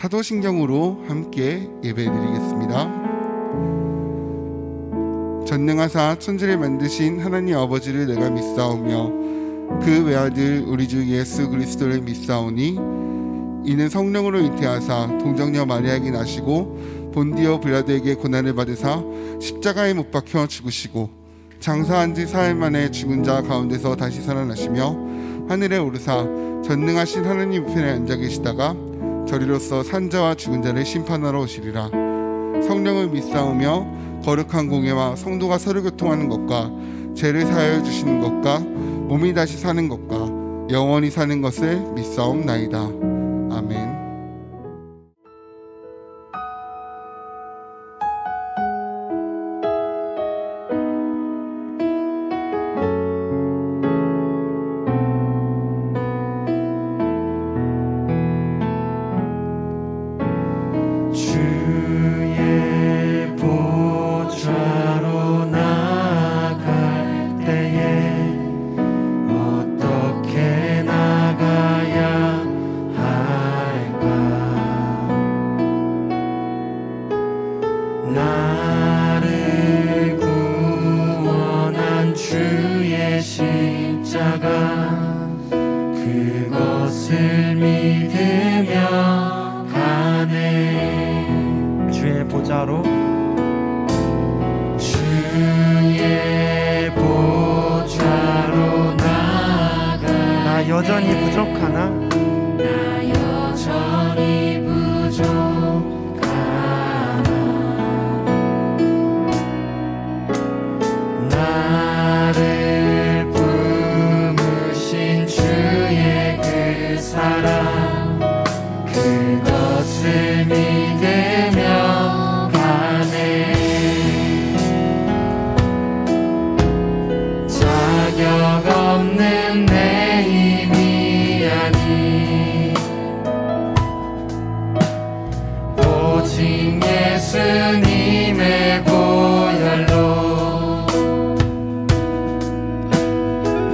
사도신경으로 함께 예배드리겠습니다. 전능하사 천지를 만드신 하나님 아버지를 내가 믿사오며 그 외아들 우리 주 예수 그리스도를 믿사오니 이는 성령으로 잉태하사 동정녀 마리아에게 나시고 본디오 빌라도에게 고난을 받으사 십자가에 못 박혀 죽으시고 장사한 지 사흘 만에 죽은 자 가운데서 다시 살아나시며 하늘에 오르사 전능하신 하나님 우편에 앉아 계시다가 저리로서 산자와 죽은 자를 심판하러 오시리라. 성령을 믿사오며 거룩한 공예와 성도가 서로 교통하는 것과 죄를 사하여 주시는 것과 몸이 다시 사는 것과 영원히 사는 것을 믿사옵나이다. 아멘. 나를 구원한 주의 십자가 그것을 믿으며 가네. 주의 보좌로 주의 보좌로 나아가. 나 여전히 부족하나 나 여전히 부족하나. 나를 품으신 주의 그 사랑 그것을 믿으며 가네. 자격 없는 내 힘이 아니 오직 예수님의 보혈로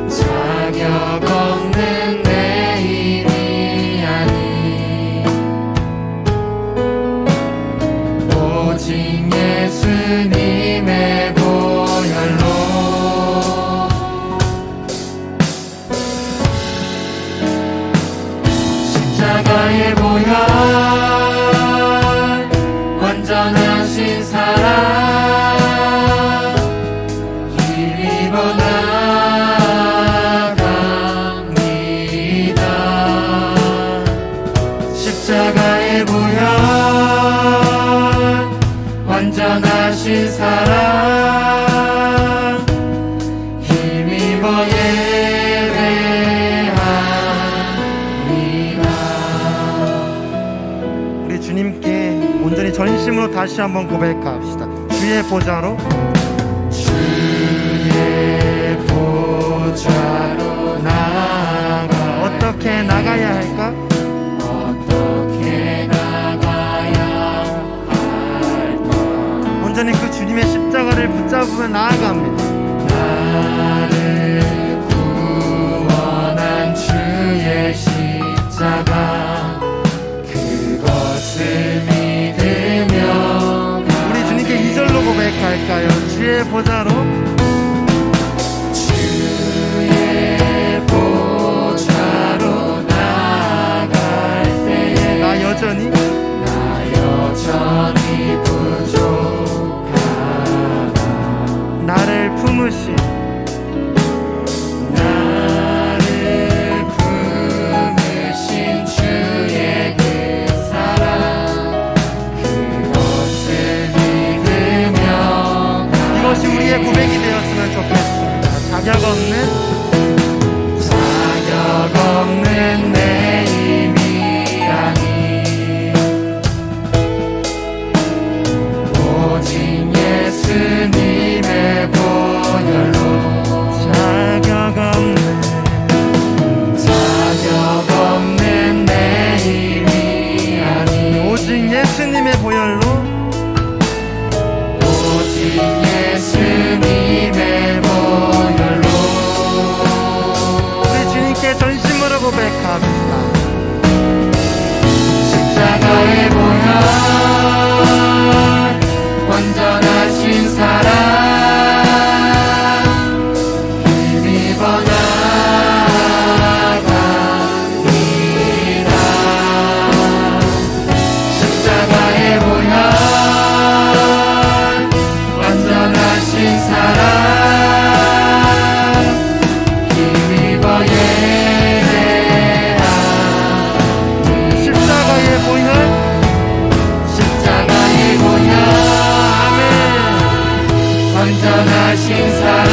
자격 없는 내 힘이 아니 오직 예수님의 보혈로 십자가의 보혈 완전하신 사랑 힘입어 나갑니다. 십자가의 보혈 완전하신 사랑 힘입어 우리 주님께 온전히 전심으로 다시 한번 고백합시다. 주의 보좌로 주의 보좌로 나아가. 어떻게 나가야 할까? 어떻게 나가야 할까? 온전히 그 주님의 십자가를 붙잡으며 나아갑니다. 나를 구원한 주의 십자가 그것을 믿으며 우리 주님께 이절로 고백할까요? 주의 보좌로 주의 보좌로 나아갈 때에 나 여전히 부족하다. 나를 품으신 주의 그 사랑 그것을 믿으며 이것이 우리의 고백이 되었으면 좋겠습니다. 자격 없는 내 힘이 아니 오직 예수님의 보혈로 자격 없는 내 힘이 아니 오직 예수님의 보혈로 오직 예수님의 보혈로 온전하신 사랑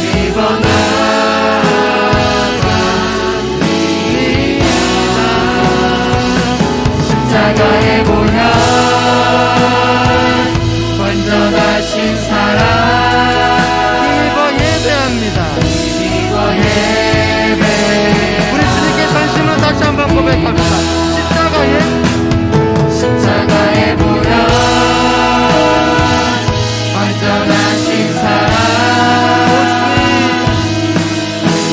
힘입어 나갑니다. 십자가의 보혈 온전하신 사랑 힘입어 예배합니다. 힘입어 예배 우리 주님께 전심으로 다시 한번 고백합시다. 십자가의 보혈 완전하신 사랑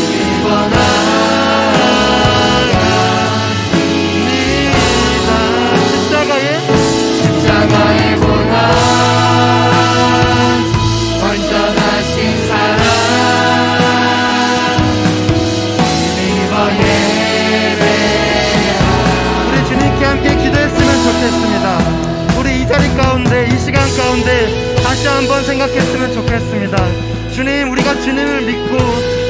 힘입어 나갑니다. 십자가의 보혈 완전하신 사랑 힘입어 예배 우리 주님께 함께 기도했으면 좋겠습니다. 우리 이 자리 가운데, 이 시간 가운데 다시 한번 생각했으면 좋겠습니다. 주님, 우리가 주님을 믿고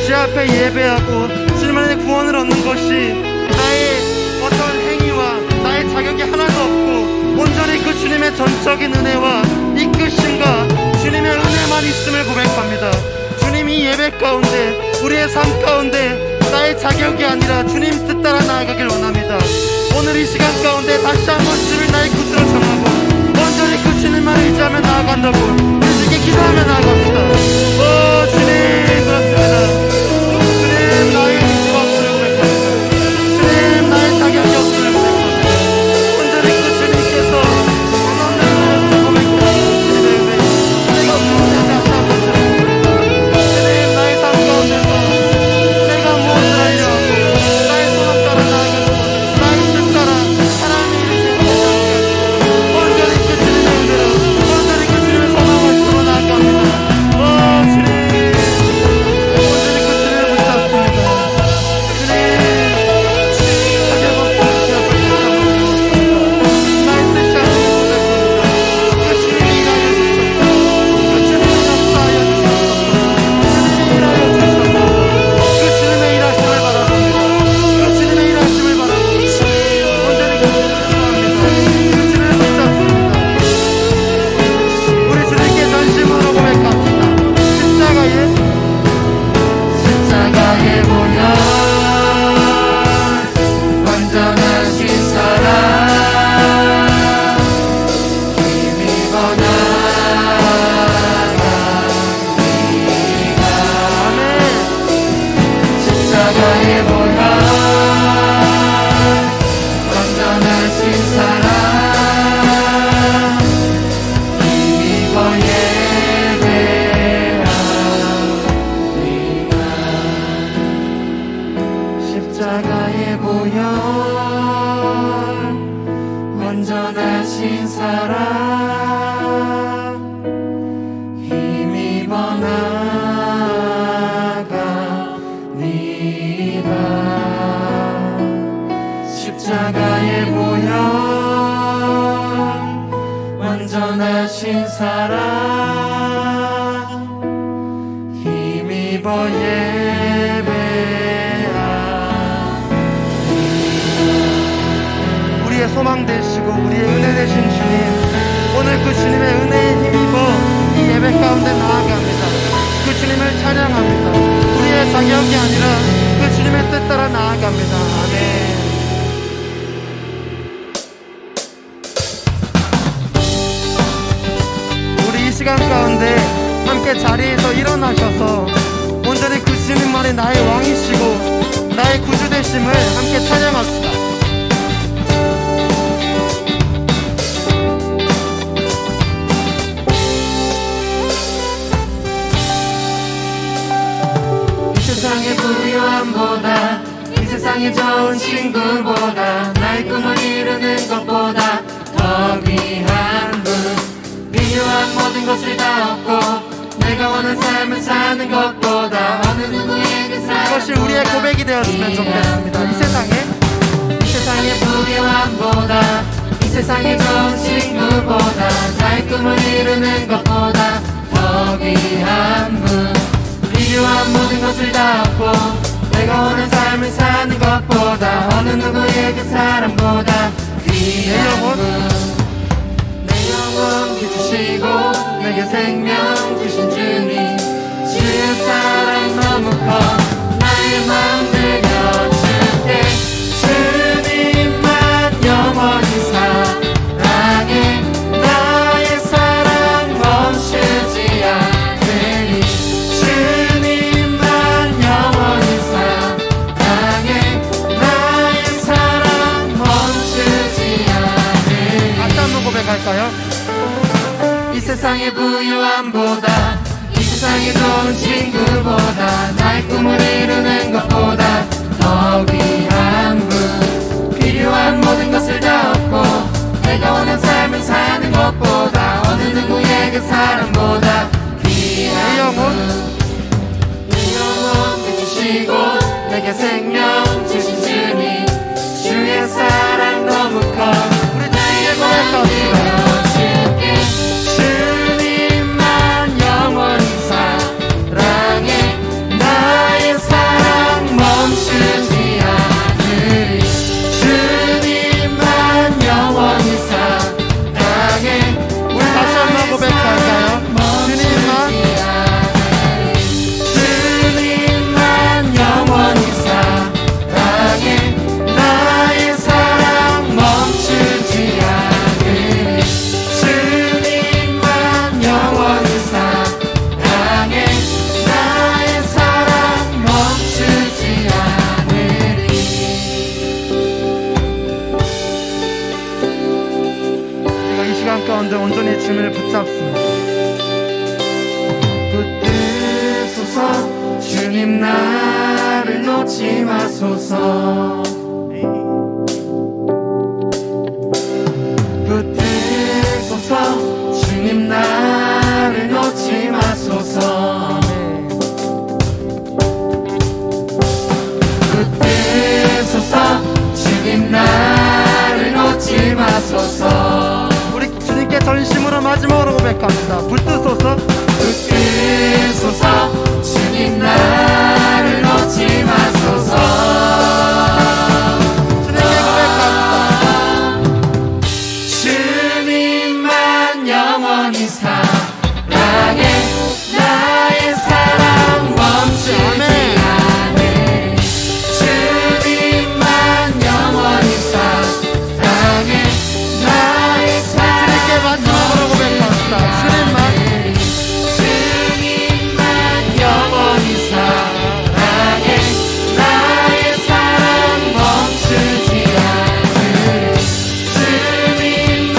주 앞에 예배하고 주님 안에 구원을 얻는 것이 나의 어떤 행위와 나의 자격이 하나도 없고 온전히 그 주님의 전적인 은혜와 이끄심과 주님의 은혜만 있음을 고백합니다. 주님, 이 예배 가운데 우리의 삶 가운데 나의 자격이 아니라 주님 뜻 따라 나아가길 원합니다. 오늘 이 시간 가운데 다시 한번 주를 나의 구주로 정하고 온전히 그 주님만 의지하며 나아간다고 우리에게 기도하며 나아갑시다. 오 주님, 그렇습니다. 주님, 나의 의지가 없음을 고백합니다. 주님, 나의 자격이 없음을 고백합니다. 온전히 그 주님께서 원하는 고백합니다. 내가 무엇을 다시 한번 드립니다. 주님, 나의 삶 가운데서 내가 무엇을 하려 하고 나의 소망 따라 나아가고 나의 뜻 따라 하나님의 일을 온전히 그 주님의 은혜로 온전히 그 주님의 소망을 주로 나아갑니다. 오 주님, 온전히 그 주님을 붙잡습니다. 주님, 자격 없음을 기억하십니다. 나의 뜻이 아닌 그 주님이 일하여 주셨고 그 주님의 역사하여 주셨고 주님이 일하여 주셨고 그 주님의 일하심을 바라봅니다. 그 주님의 일하심을 바라봅니다. 온전히 그 주님을 좋아합니다. 그 주님을 붙잡습니다. 우리 주님께 전심으로 고백합시다. 십자가의 보혈 완전하신 사랑 힘입어 나갑니다. 아멘. 십자가의 보혈 완전하신 사랑 힘입어 예배합니다. 십자가의 보혈 완전하신 사랑 힘입어 나갑니다. 십자가의 보혈 완전하신 사랑 힘입어 예배합니다. 우리의 소망 되시고 우리의 은혜 되신 주님, 오늘 그 주님의 은혜에 힘입어 이 예배 가운데 나아갑니다. 그 주님을 찬양합니다. 우리의 자격이 아니라 그 주님의 뜻 따라 나아갑니다. 아멘. 우리 이 시간 가운데 함께 자리에서 일어나셔서 온전히 그 주님만이 나의 왕이시고 나의 구주 되심을 함께 찬양합시다. 이 세상의 부유함보다 이 세상의 좋은 친구보다 나의 꿈을 이루는 것보다 더 귀한 분 필요한 모든 것을 다 얻고 내가 원하는 삶을 사는 것보다 어느 누구에게 이것이 우리의 고백이 되었으면 좋겠습니다. 이 세상의 부유함보다 이 세상의 좋은 친구보다 나의 꿈을 이루는 것보다 더 귀한 분 필요한 모든 것을 다 얻고 내가 원하는 삶을 사는 것보다 어느 누구의 그 사람보다 귀한 분 내 영혼 찬양할까요? 이 세상의 부유함보다 이 세상의 좋은 친구보다 나의 꿈을 이루는 것보다 더 귀한 분 필요한 모든 것을 다 얻고 내가 원하는 삶을 사는 것보다 어느 누구에게 사람보다 귀한 분 이 영혼 주시고 내게 생명 주신 주님 주의 사랑 너무 커 우리 주님께 고백합시다. 주님만 영원히 사랑해 나의 사랑 멈추지 않으리 주님만 영원히 사랑해 우리 다시 한번 고백할까요? 주님만 영원히 사랑해 나의 사랑 멈추지 않으리 주님만 영원히 사랑해 나의 사랑 멈추지 않으리 우리가 이 시간 가운데 온전히 주님을 붙잡습니다. 붙드소서 주님 나를 놓지 마소서 붙드소서 주님 나를 놓지 마소서 붙드소서 주님 나를 놓지 마소서 우리 주님께 전심으로 마지막으로 고백합니다. 붙드소서. 붙드소서 주님 나를 놓지 마소서 주님께 고백합니다. 주님만 영원히 사랑해 나의 사랑 멈추지 않으리 주님만 영원히 사랑해 나의 사랑 주님께 마지막으로 고백합니다. 주님만 영원히 사랑해 나의 사랑 멈추지 않으리 주님만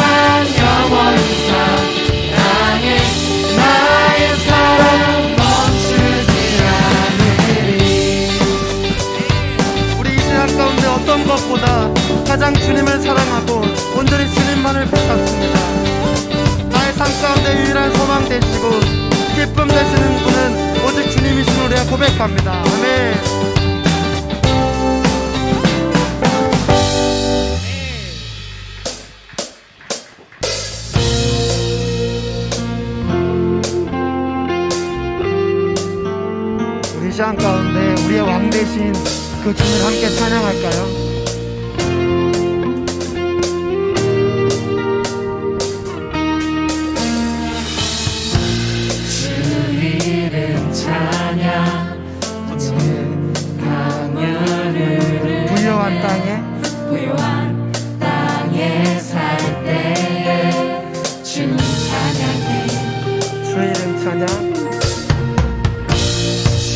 영원히 사랑해 나의 사랑 멈추지 않으리 우리 이 시간 가운데 어떤 것보다 가장 주님을 사랑하고 온전히 주님만을 붙잡습니다. 나의 삶 가운데 유일한 소망 되시고 기쁨 되시는 분은 오직 주님이신 우리가 고백합니다. 아멘. 우리 이 시간 가운데 우리의 왕 되신 그 주님을 함께 찬양할까요? 주 이름 찬양 강물을 부유한 땅에 부유한 땅에 살 때에 주님 찬양해 주 이름 찬양 주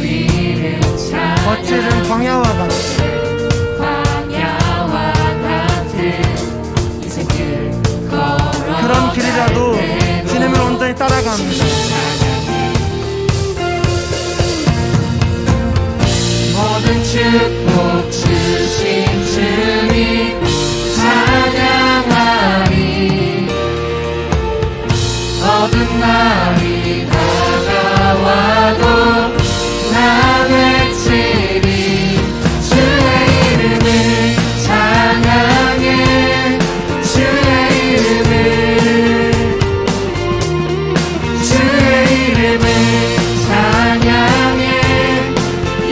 이름 찬양 거칠은 광야와 같이 광야와 같은 인생길 걸어 그런 길이라도 주님을 온전히 따라갑니다. 모든 축복 주신 주님 찬양하리 어두운 날이 다가와도 나 외치리 주의 이름을 찬양해 주의 이름을 찬양해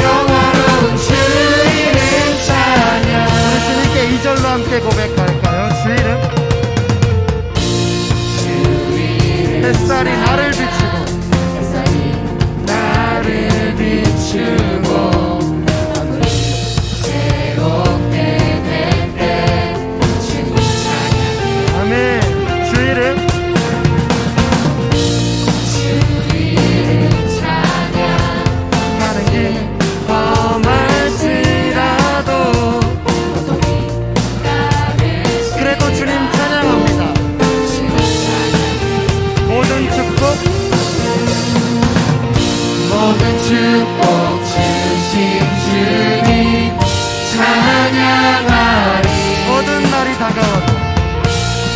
영화로운 주 이름 찬양 우리 주님께 2절로 함께 고백할까요? 주 이름 햇살이 나를 비추고 나를 비추고 아무리 새롭게 될 때 주님 찬양해 아멘. 주 이름 주 이름 찬양 가는 길 험할지라도 고통이 나를 그래도 주님 찬양합니다.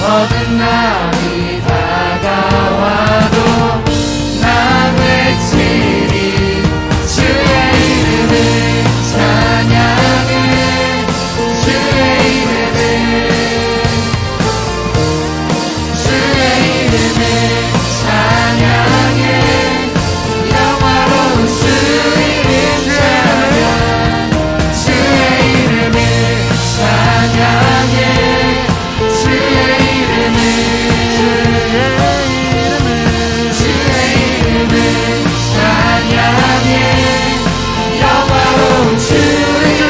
어긋남이 다가와도 나 외치리 주의 이름을 찬양해 주의 이름을 찬양해 영화로운 주 이름 찬양 주의 이름을 찬양해 주의 이름을 찬양해 영화로운 주 이름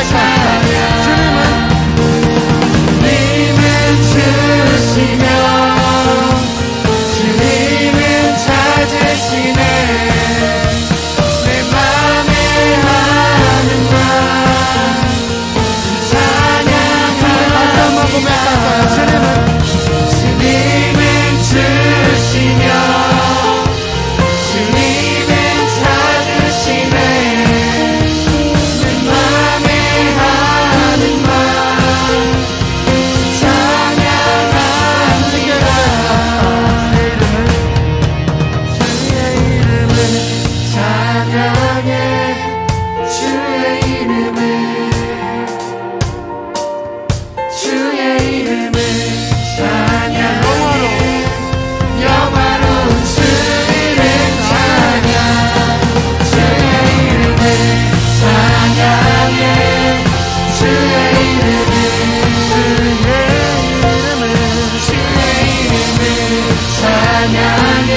찬양 주님은 주시며 주님은 찾으시네 내 맘에 하는 말 찬양하리라 주님은 주시며 주님은 찾으시네 내 맘에 하는 말 찬양하리라 찬양해 주의 이름을 주의 이름을 찬양해 영화로운 주 이름 찬양 주의 이름을 찬양해 주의 이름을 주의 이름을 찬양해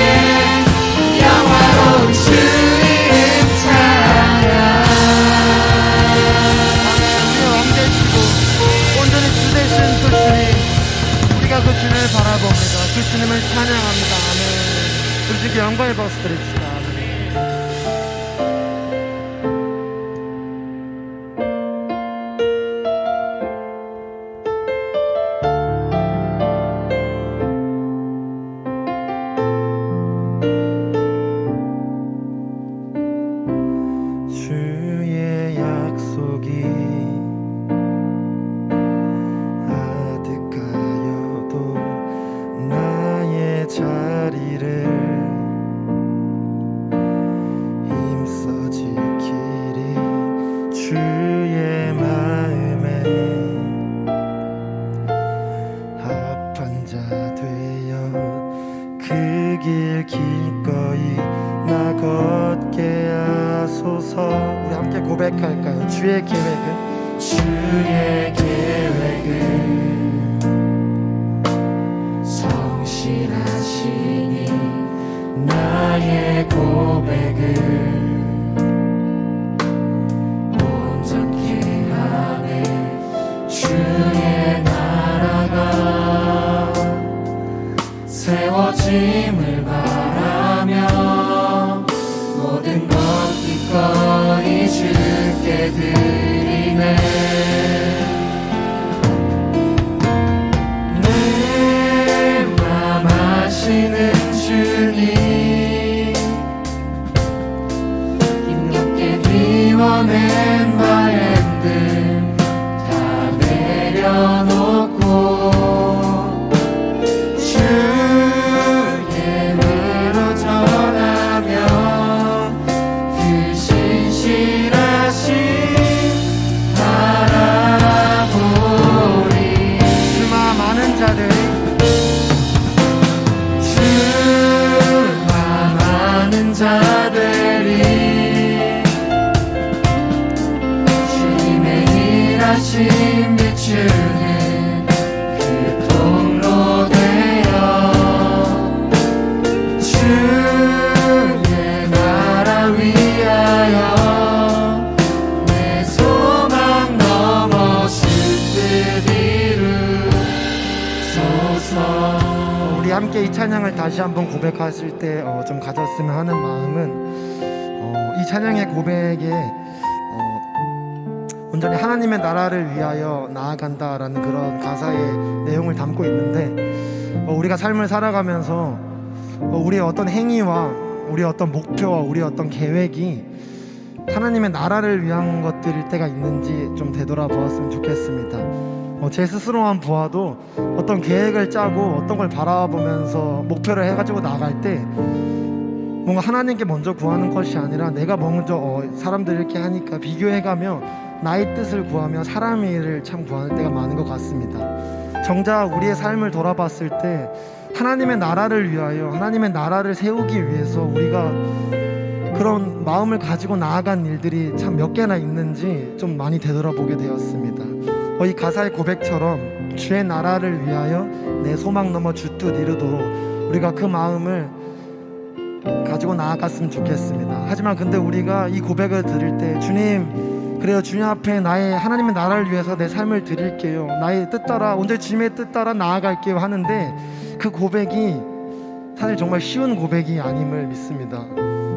영화로운 주 이름 찬양 온전히 주 되신 그 주님, 우리가 그 주님을 바라봅니다. 그 주님을 찬양합니다. 아멘. 우리 주께 영광의 박수 드립시다. 아멘. 주의 약속이 아득하여도 나의 자리를 힘써 지키리 주의 마음에 합한 자 되어 그 길 기꺼이 나 걷게 하소서. 우리 함께 고백할까요? 주의 계획은 주의 계획은 성실하시니 나의 고백을 온전케 하네 주의 나라가 세워짐을 바라며 모든 것 기꺼이 주께 드리네 내 맘 아시는 주님 힘겹게 비워낸 바램들 다 내려놓고 주의 예로 전하며 그 신실하신 바라보리 주마 많은 자들 주마 많은 자들이 주님의 일하심 비추는 그 통로 되어 주의 나라 위하여 내 소망 넘어 주뜻 이루소서. 우리 함께 이 찬양을 다시 한번 고백하실 때 좀 가졌으면 하는 마음은 이 찬양의 고백에 온전히 하나님의 나라를 위하여 나아간다라는 그런 가사의 내용을 담고 있는데 우리가 삶을 살아가면서 우리의 어떤 행위와 우리의 어떤 목표와 우리의 어떤 계획이 하나님의 나라를 위한 것들일 때가 있는지 좀 되돌아보았으면 좋겠습니다. 제 스스로만 보아도 어떤 계획을 짜고 어떤 걸 바라보면서 목표를 해가지고 나갈 때 뭔가 하나님께 먼저 구하는 것이 아니라 내가 먼저 사람들 이렇게 하니까 비교해가며 나의 뜻을 구하며 사람의 일을 참 구하는 때가 많은 것 같습니다. 정작 우리의 삶을 돌아봤을 때 하나님의 나라를 위하여 하나님의 나라를 세우기 위해서 우리가 그런 마음을 가지고 나아간 일들이 참 몇 개나 있는지 좀 많이 되돌아보게 되었습니다. 이 가사의 고백처럼 주의 나라를 위하여 내 소망 넘어 주 뜻 이루도록 우리가 그 마음을 가지고 나아갔으면 좋겠습니다. 하지만 근데 우리가 이 고백을 드릴 때 주님, 그래요, 주님 앞에 나의 하나님의 나라를 위해서 내 삶을 드릴게요, 나의 뜻 따라 온전히 주님의 뜻 따라 나아갈게요 하는데 그 고백이 사실 정말 쉬운 고백이 아님을 믿습니다.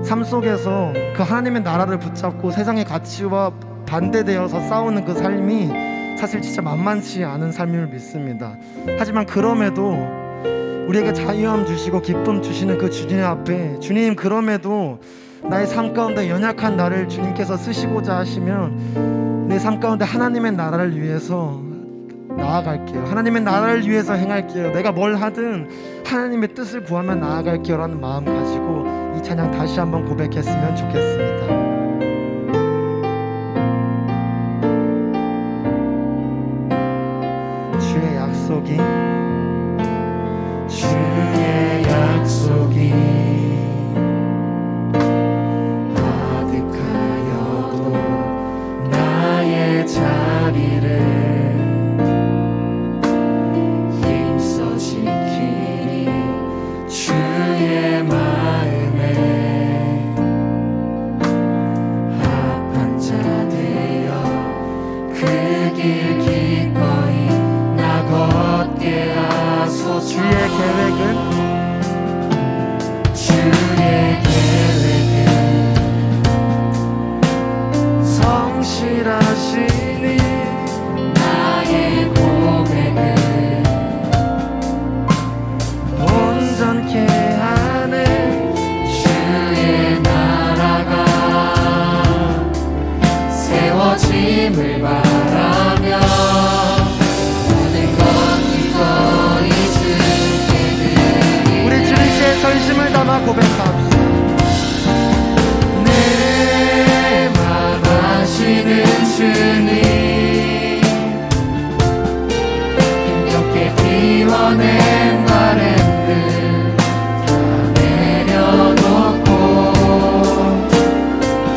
삶 속에서 그 하나님의 나라를 붙잡고 세상의 가치와 반대되어서 싸우는 그 삶이 사실 진짜 만만치 않은 삶임을 믿습니다. 하지만 그럼에도 우리에게 자유함 주시고 기쁨 주시는 그 주님 앞에 주님, 그럼에도 나의 삶 가운데 연약한 나를 주님께서 쓰시고자 하시면 내 삶 가운데 하나님의 나라를 위해서 나아갈게요, 하나님의 나라를 위해서 행할게요, 내가 뭘 하든 하나님의 뜻을 구하며 나아갈게요 라는 마음 가지고 이 찬양 다시 한번 고백했으면 좋겠습니다. 주의 약속이 주의 약속이 아득하여도 나의 자리를 힘써 지키니 주의 마음에 합한 자 되어 그 길 기꺼이 나 걷게 하소서. 주의 계획은 주의 계획은 성실하시니 나의 고백은 온전케 하네. 주의 나라가 세워짐을 바라며 모든 것 기꺼이 주께 드리리. 우리 주님께 전심을 담아 고백합시다. 내 맘 아시는 주님, 힘겹게 비워낸 바램들 다 내려놓고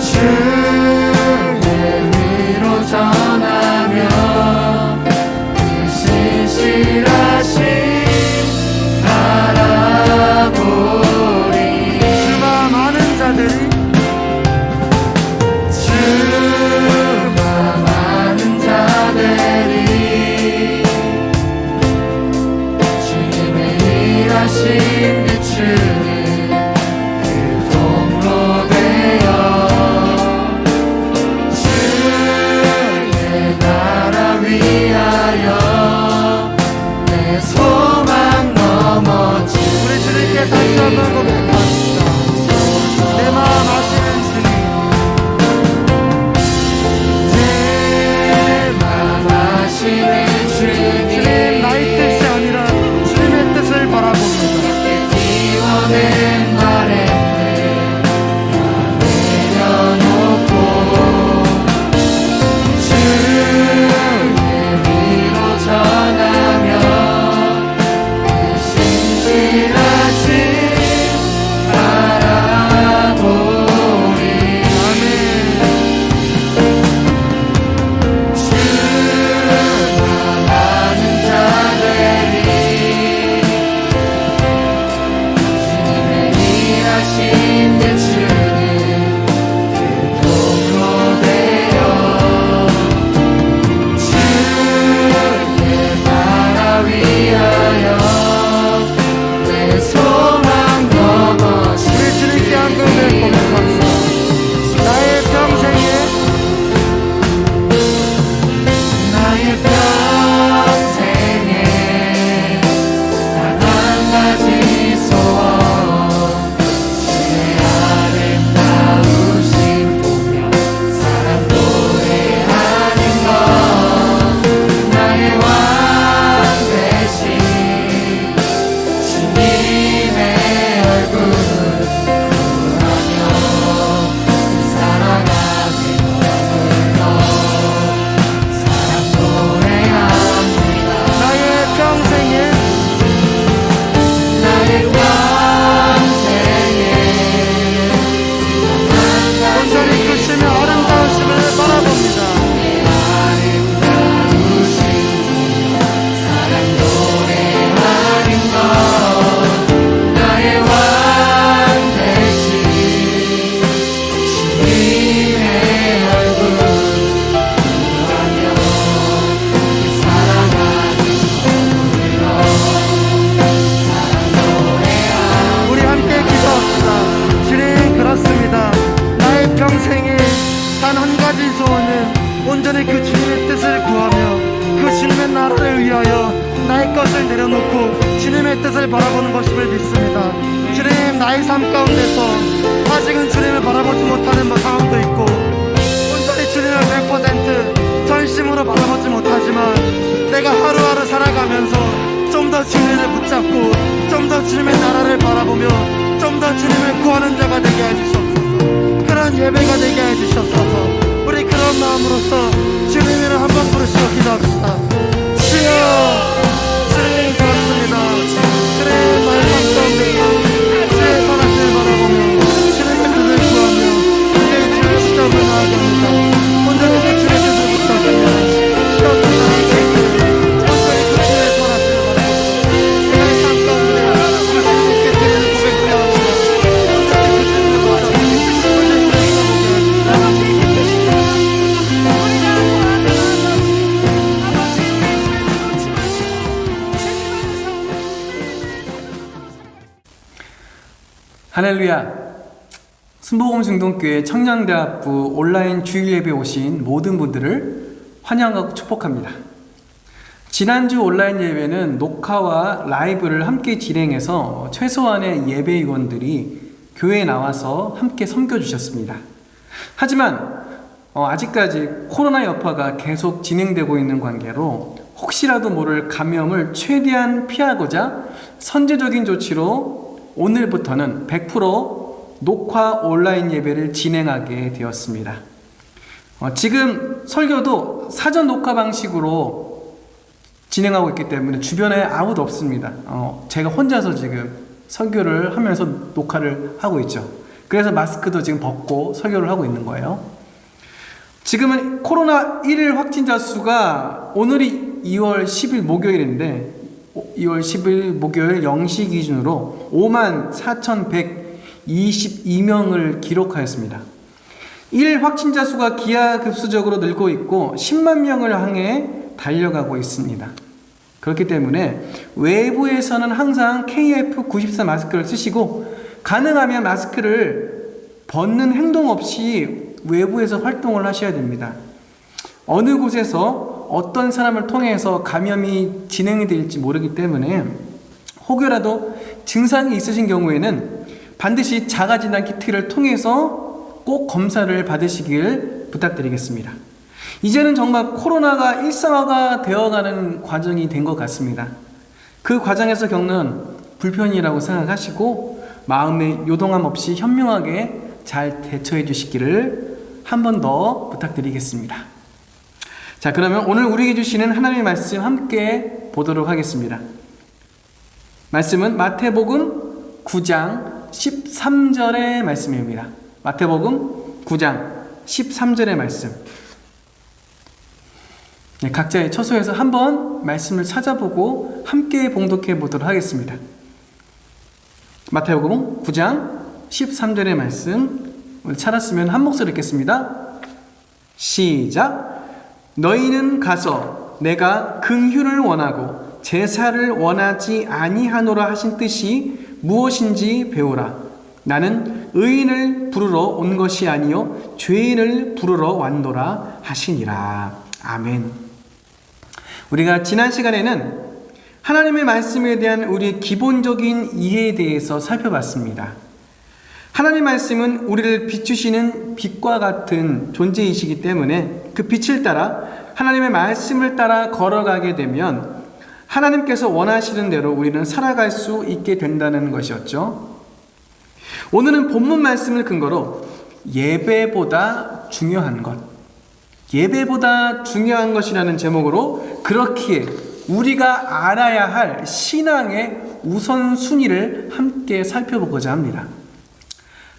주의 위로 전하며 그 신실하신 바라보리. 주가 많은 자들이 주가 많은 자들이 주님 주님의 뜻을 바라보는 것임을 믿습니다. 주님, 나의 삶 가운데서 아직은 주님을 바라보지 못하는 상황도 있고 온전히 주님을 100% 전심으로 바라보지 못하지만 내가 하루하루 살아가면서 좀 더 주님을 붙잡고 좀 더 주님의 나라를 바라보며 좀 더 주님을 구하는 자가 되게 해주시옵소서. 그런 예배가 되게 해주시옵소서. 우리 그런 마음으로서 주님을 한번 부르시고 기도합시다. 주여, 주님 그렇습니다. 주님 나의 삶 가운데서 주의 선하심을 바라보며 주님의 뜻을 구하며 주의 주의 시점을 나아갑니다. 온전히 그 주의 뜻을 붙잡으며 시험을 나아갑니다. 온전히 그 주의 선하심을 바라보며 나의 삶 가운데 주님께 제대로 고백하옵니다. 온전히 그 뜻을 붙잡으며 온전히 그 할렐루야. 순복음 중동교회 청년대학부 온라인 주일 예배에 오신 모든 분들을 환영하고 축복합니다. 지난주 온라인 예배는 녹화와 라이브를 함께 진행해서 최소한의 예배위원들이 교회에 나와서 함께 섬겨주셨습니다. 하지만 아직까지 코로나 여파가 계속 진행되고 있는 관계로 혹시라도 모를 감염을 최대한 피하고자 선제적인 조치로 오늘부터는 100% 녹화 온라인 예배를 진행하게 되었습니다. 지금 설교도 사전 녹화 방식으로 진행하고 있기 때문에 주변에 아무도 없습니다. 제가 혼자서 지금 설교를 하면서 녹화를 하고 있죠. 그래서 마스크도 지금 벗고 설교를 하고 있는 거예요. 지금은 코로나 1일 확진자 수가 오늘이 2월 10일 목요일인데 2월 10일 목요일 0시 기준으로 54,122명을 기록하였습니다. 1일 확진자 수가 기하급수적으로 늘고 있고 10만 명을 향해 달려가고 있습니다. 그렇기 때문에 외부에서는 항상 KF94 마스크를 쓰시고 가능하면 마스크를 벗는 행동 없이 외부에서 활동을 하셔야 됩니다. 어느 곳에서 어떤 사람을 통해서 감염이 진행이 될지 모르기 때문에 혹여라도 증상이 있으신 경우에는 반드시 자가진단 키트를 통해서 꼭 검사를 받으시길 부탁드리겠습니다. 이제는 정말 코로나가 일상화가 되어가는 과정이 된 것 같습니다. 그 과정에서 겪는 불편이라고 생각하시고 마음의 요동함 없이 현명하게 잘 대처해 주시기를 한 번 더 부탁드리겠습니다. 자, 그러면 오늘 우리에게 주시는 하나님의 말씀 함께 보도록 하겠습니다. 말씀은 마태복음 9장 13절의 말씀입니다. 마태복음 9장 13절의 말씀. 네, 각자의 처소에서 한번 말씀을 찾아보고 함께 봉독해 보도록 하겠습니다. 마태복음 9장 13절의 말씀 찾았으면 한 목소리 읽겠습니다. 시작. 너희는 가서 내가 긍휼을 원하고 제사를 원하지 아니하노라 하신 뜻이 무엇인지 배우라. 나는 의인을 부르러 온 것이 아니요 죄인을 부르러 왔노라 하시니라. 아멘. 우리가 지난 시간에는 하나님의 말씀에 대한 우리의 기본적인 이해에 대해서 살펴봤습니다. 하나님의 말씀은 우리를 비추시는 빛과 같은 존재이시기 때문에 그 빛을 따라 하나님의 말씀을 따라 걸어가게 되면 하나님께서 원하시는 대로 우리는 살아갈 수 있게 된다는 것이었죠. 오늘은 본문 말씀을 근거로 예배보다 중요한 것, 예배보다 중요한 것이라는 제목으로 그렇기에 우리가 알아야 할 신앙의 우선순위를 함께 살펴보고자 합니다.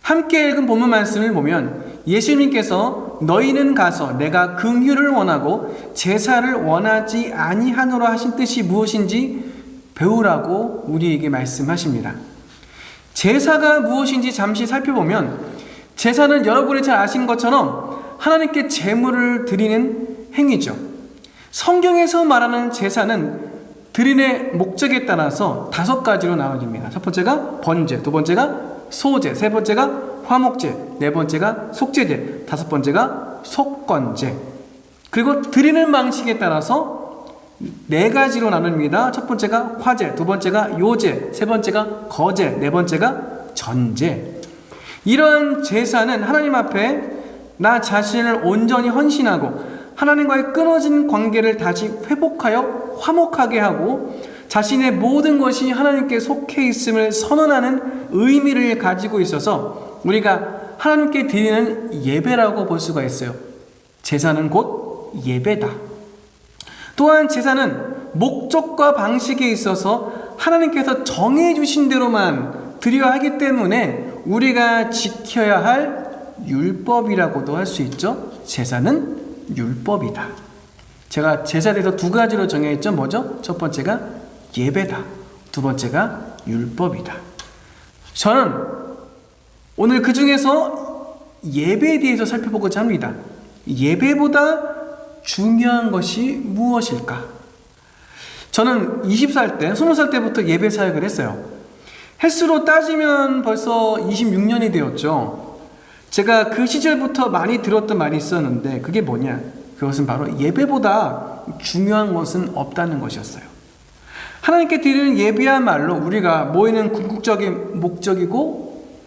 함께 읽은 본문 말씀을 보면 예수님께서 너희는 가서 내가 긍휼을 원하고 제사를 원하지 아니하노라 하신 뜻이 무엇인지 배우라고 우리에게 말씀하십니다. 제사가 무엇인지 잠시 살펴보면 제사는 여러분이 잘 아신 것처럼 하나님께 제물을 드리는 행위죠. 성경에서 말하는 제사는 드리는 목적에 따라서 5가지로 나눠집니다. 첫 번째가 번제, 두 번째가 소제, 세 번째가 화목제, 네 번째가 속죄제, 다섯 번째가 속건제. 그리고 드리는 방식에 따라서 네 가지로 나눕니다. 첫 번째가 화제, 두 번째가 요제, 세 번째가 거제, 네 번째가 전제. 이런 제사는 하나님 앞에 나 자신을 온전히 헌신하고 하나님과의 끊어진 관계를 다시 회복하여 화목하게 하고 자신의 모든 것이 하나님께 속해 있음을 선언하는 의미를 가지고 있어서 우리가 하나님께 드리는 예배라고 볼 수가 있어요. 제사는 곧 예배다. 또한 제사는 목적과 방식에 있어서 하나님께서 정해주신 대로만 드려야 하기 때문에 우리가 지켜야 할 율법이라고도 할 수 있죠. 제사는 율법이다. 제가 제사에 대해서 두 가지로 정해있죠. 뭐죠? 첫 번째가 예배다. 두 번째가 율법이다. 저는 오늘 그 중에서 예배에 대해서 살펴보고자 합니다. 예배보다 중요한 것이 무엇일까? 저는 20살 때, 20살 때부터 예배 사역을 했어요. 횟수로 따지면 벌써 26년이 되었죠. 제가 그 시절부터 많이 들었던 말이 있었는데 그게 뭐냐? 그것은 바로 예배보다 중요한 것은 없다는 것이었어요. 하나님께 드리는 예배야말로 우리가 모이는 궁극적인 목적이고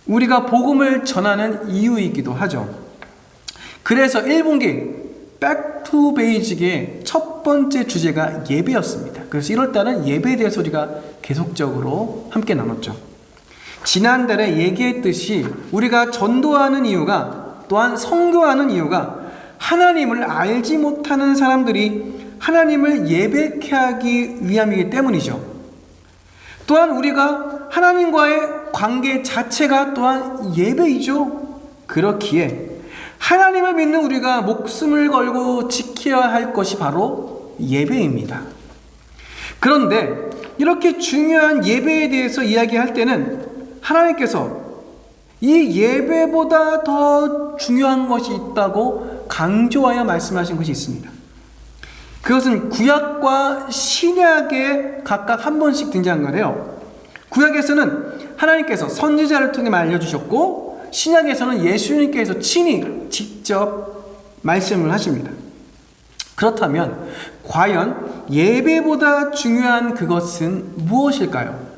우리가 복음을 전하는 이유이기도 하죠. 그래서 1분기 백투 베이직의 첫 번째 주제가 예배였습니다. 그래서 1월달은 예배에 대해서 우리가 계속적으로 함께 나눴죠. 지난달에 얘기했듯이 우리가 전도하는 이유가 또한 선교하는 이유가 하나님을 알지 못하는 사람들이 하나님을 예배케 하기 위함이기 때문이죠. 또한 우리가 하나님과의 관계 자체가 또한 예배이죠. 그렇기에 하나님을 믿는 우리가 목숨을 걸고 지켜야 할 것이 바로 예배입니다. 그런데 이렇게 중요한 예배에 대해서 이야기할 때는 하나님께서 이 예배보다 더 중요한 것이 있다고 강조하여 말씀하신 것이 있습니다. 그것은 구약과 신약에 각각 한 번씩 등장을 해요. 구약에서는 하나님께서 선지자를 통해 알려주셨고 신약에서는 예수님께서 친히 직접 말씀을 하십니다. 그렇다면 과연 예배보다 중요한 그것은 무엇일까요?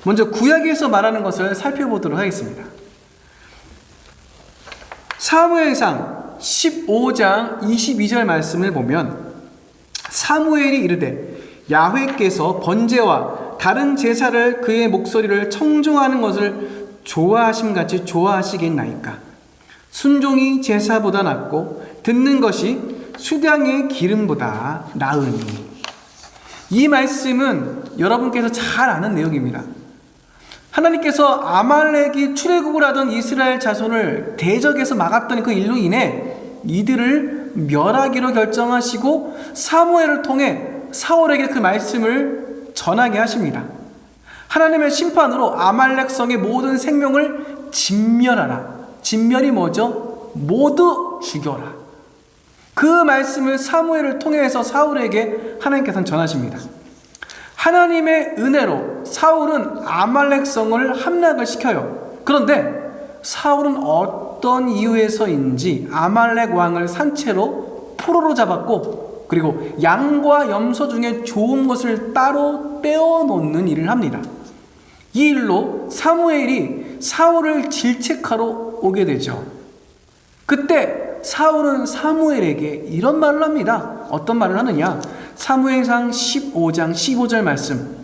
먼저 구약에서 말하는 것을 살펴보도록 하겠습니다. 사무엘상 15장 22절 말씀을 보면 사무엘이 이르되 야훼께서 번제와 다른 제사를 그의 목소리를 청종하는 것을 좋아하심같이 좋아하시겠나이까. 순종이 제사보다 낫고 듣는 것이 수량의 기름보다 나으니. 이 말씀은 여러분께서 잘 아는 내용입니다. 하나님께서 아말렉이 출애굽을 하던 이스라엘 자손을 대적에서 막았던 그 일로 인해 이들을 멸하기로 결정하시고 사무엘을 통해 사울에게 그 말씀을 전하게 하십니다. 하나님의 심판으로 아말렉 성의 모든 생명을 진멸하라. 진멸이 뭐죠? 모두 죽여라. 그 말씀을 사무엘을 통해서 사울에게 하나님께서는 전하십니다. 하나님의 은혜로 사울은 아말렉 성을 함락을 시켜요. 그런데 사울은 어떤 이유에서인지 아말렉 왕을 산채로 포로로 잡았고 그리고 양과 염소 중에 좋은 것을 따로 떼어놓는 일을 합니다. 이 일로 사무엘이 사울을 질책하러 오게 되죠. 그때 사울은 사무엘에게 이런 말을 합니다. 어떤 말을 하느냐? 사무엘상 15장 15절 말씀.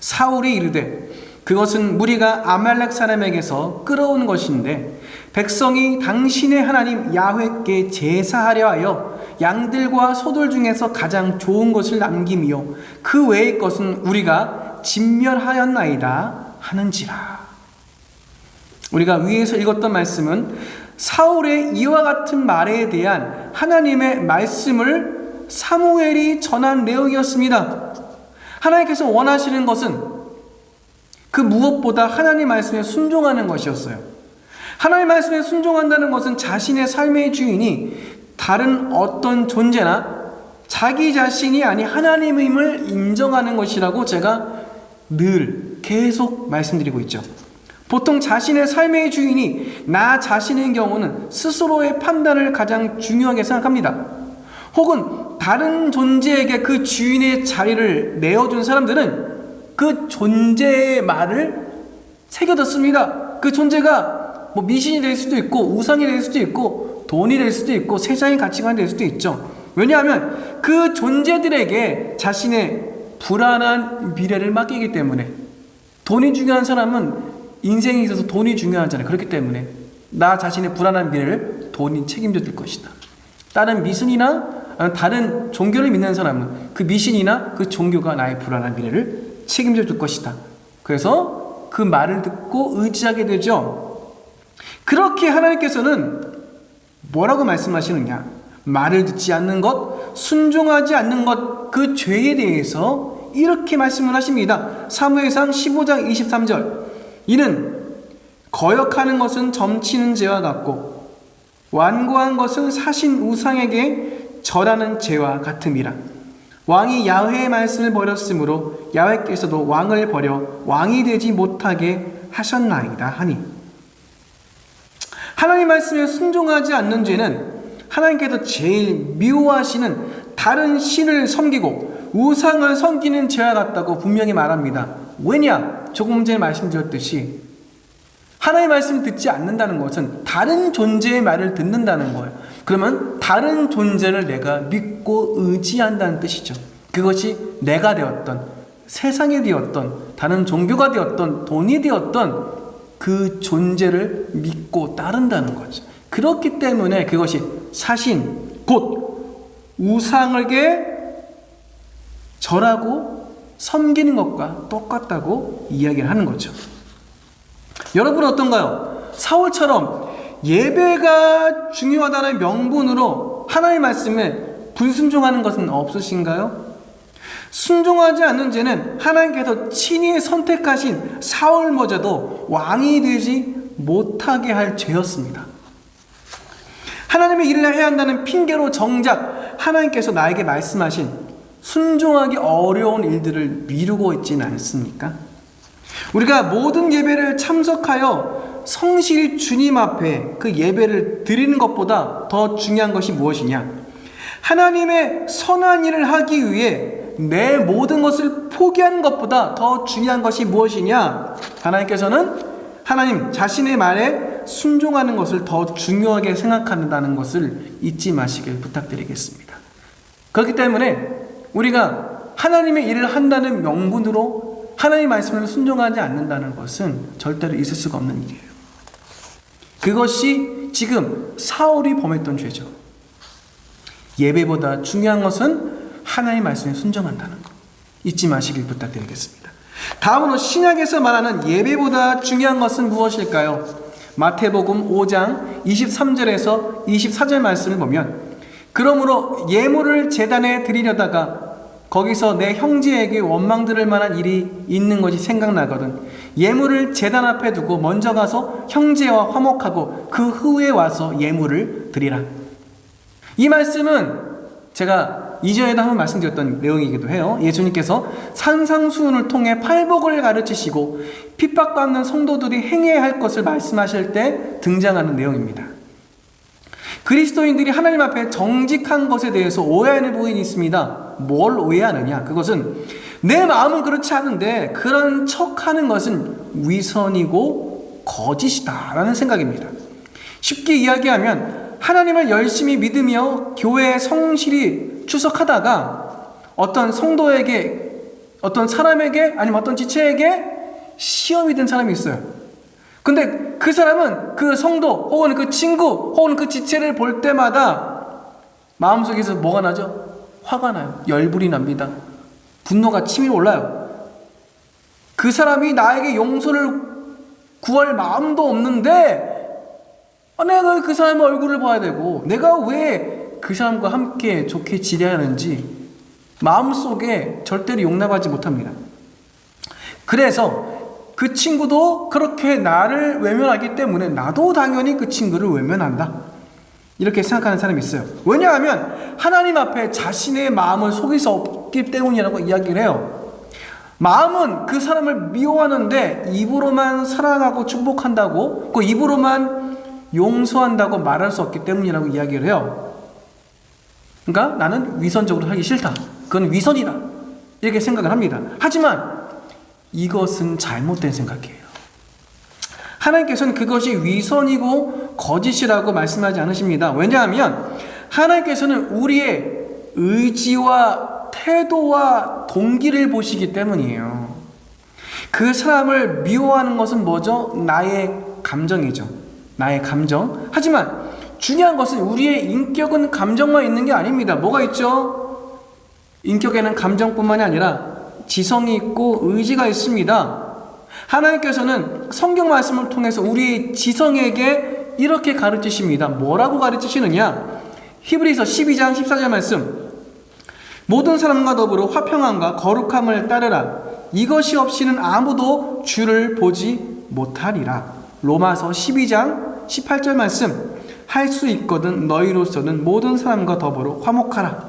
사울이 이르되 그것은 무리가 아말렉 사람에게서 끌어온 것인데 백성이 당신의 하나님 야훼께 제사하려 하여 양들과 소들 중에서 가장 좋은 것을 남김이요 그 외의 것은 우리가 진멸하였나이다 하는지라. 우리가 위에서 읽었던 말씀은 사울의 이와 같은 말에 대한 하나님의 말씀을 사무엘이 전한 내용이었습니다. 하나님께서 원하시는 것은 그 무엇보다 하나님 말씀에 순종하는 것이었어요. 하나님 말씀에 순종한다는 것은 자신의 삶의 주인이 다른 어떤 존재나 자기 자신이 아닌 하나님임을 인정하는 것이라고 제가 늘 계속 말씀드리고 있죠. 보통 자신의 삶의 주인이 나 자신인 경우는 스스로의 판단을 가장 중요하게 생각합니다. 혹은 다른 존재에게 그 주인의 자리를 내어준 사람들은 그 존재의 말을 새겨뒀습니다. 그 존재가 뭐 미신이 될 수도 있고 우상이 될 수도 있고 돈이 될 수도 있고 세상의 가치관이 될 수도 있죠. 왜냐하면 그 존재들에게 자신의 불안한 미래를 맡기기 때문에. 돈이 중요한 사람은 인생에 있어서 돈이 중요하잖아요. 그렇기 때문에 나 자신의 불안한 미래를 돈이 책임져 줄 것이다. 다른 미신이나 다른 종교를 믿는 사람은 그 미신이나 그 종교가 나의 불안한 미래를 책임져 줄 것이다. 그래서 그 말을 듣고 의지하게 되죠. 그렇게 하나님께서는 뭐라고 말씀하시느냐? 말을 듣지 않는 것, 순종하지 않는 것, 그 죄에 대해서 이렇게 말씀을 하십니다. 사무엘상 15장 23절. 이는 거역하는 것은 점치는 죄와 같고 완고한 것은 사신 우상에게 절하는 죄와 같음이라. 왕이 야훼의 말씀을 버렸으므로 야훼께서도 왕을 버려 왕이 되지 못하게 하셨나이다 하니. 하나님 말씀에 순종하지 않는 죄는 하나님께서 제일 미워하시는 다른 신을 섬기고 우상을 섬기는 죄와 같다고 분명히 말합니다. 왜냐? 조금 전에 말씀드렸듯이 하나님의 말씀을 듣지 않는다는 것은 다른 존재의 말을 듣는다는 거예요. 그러면 다른 존재를 내가 믿고 의지한다는 뜻이죠. 그것이 내가 되었던, 세상이 되었던, 다른 종교가 되었던, 돈이 되었던 그 존재를 믿고 따른다는 거죠. 그렇기 때문에 그것이 사신, 곧 우상에게 절하고 섬기는 것과 똑같다고 이야기를 하는 거죠. 여러분은 어떤가요? 사울처럼 예배가 중요하다는 명분으로 하나님의 말씀에 불순종하는 것은 없으신가요? 순종하지 않는 죄는 하나님께서 친히 선택하신 사울마저도 왕이 되지 못하게 할 죄였습니다. 하나님의 일을 해야 한다는 핑계로 정작 하나님께서 나에게 말씀하신 순종하기 어려운 일들을 미루고 있지는 않습니까? 우리가 모든 예배를 참석하여 성실히 주님 앞에 그 예배를 드리는 것보다 더 중요한 것이 무엇이냐? 하나님의 선한 일을 하기 위해 내 모든 것을 포기하는 것보다 더 중요한 것이 무엇이냐? 하나님께서는 하나님 자신의 말에 순종하는 것을 더 중요하게 생각한다는 것을 잊지 마시길 부탁드리겠습니다. 그렇기 때문에 우리가 하나님의 일을 한다는 명분으로 하나님의 말씀을 순종하지 않는다는 것은 절대로 있을 수가 없는 일이에요. 그것이 지금 사울이 범했던 죄죠. 예배보다 중요한 것은 하나님의 말씀에 순종한다는 것. 잊지 마시길 부탁드리겠습니다. 다음으로 신약에서 말하는 예배보다 중요한 것은 무엇일까요? 마태복음 5장 23절에서 24절 말씀을 보면 그러므로 예물을 제단에 드리려다가 거기서 내 형제에게 원망 들을 만한 일이 있는 것이 생각나거든 예물을 제단 앞에 두고 먼저 가서 형제와 화목하고 그 후에 와서 예물을 드리라. 이 말씀은 제가 이전에도 한번 말씀드렸던 내용이기도 해요. 예수님께서 산상수훈을 통해 팔복을 가르치시고 핍박받는 성도들이 행해야 할 것을 말씀하실 때 등장하는 내용입니다. 그리스도인들이 하나님 앞에 정직한 것에 대해서 오해하는 부분이 있습니다. 뭘 오해하느냐? 그것은 내 마음은 그렇지 않은데 그런 척하는 것은 위선이고 거짓이다라는 생각입니다. 쉽게 이야기하면 하나님을 열심히 믿으며 교회에 성실히 출석하다가 어떤 성도에게, 어떤 사람에게, 아니면 어떤 지체에게 시험이 든 사람이 있어요. 근데 그 사람은 그 성도 혹은 그 친구 혹은 그 지체를 볼 때마다 마음속에서 뭐가 나죠? 화가 나요. 열불이 납니다. 분노가 치밀어 올라요. 그 사람이 나에게 용서를 구할 마음도 없는데 내가 그 사람의 얼굴을 봐야 되고 내가 왜 그 사람과 함께 좋게 지내야 하는지 마음속에 절대로 용납하지 못합니다. 그래서 그 친구도 그렇게 나를 외면하기 때문에 나도 당연히 그 친구를 외면한다. 이렇게 생각하는 사람이 있어요. 왜냐하면 하나님 앞에 자신의 마음을 속일 수 없기 때문이라고 이야기를 해요. 마음은 그 사람을 미워하는데 입으로만 사랑하고 축복한다고, 그 입으로만 용서한다고 말할 수 없기 때문이라고 이야기를 해요. 그러니까 나는 위선적으로 살기 싫다. 그건 위선이다. 이렇게 생각을 합니다. 하지만 이것은 잘못된 생각이에요. 하나님께서는 그것이 위선이고 거짓이라고 말씀하지 않으십니다. 왜냐하면 하나님께서는 우리의 의지와 태도와 동기를 보시기 때문이에요. 그 사람을 미워하는 것은 뭐죠? 나의 감정이죠. 나의 감정. 하지만 중요한 것은 우리의 인격은 감정만 있는 게 아닙니다. 뭐가 있죠? 인격에는 감정뿐만이 아니라 지성이 있고 의지가 있습니다. 하나님께서는 성경 말씀을 통해서 우리의 지성에게 이렇게 가르치십니다. 뭐라고 가르치시느냐? 히브리서 12장 14절 말씀. 모든 사람과 더불어 화평함과 거룩함을 따르라. 이것이 없이는 아무도 주를 보지 못하리라. 로마서 12장 18절 말씀. 할 수 있거든 너희로서는 모든 사람과 더불어 화목하라.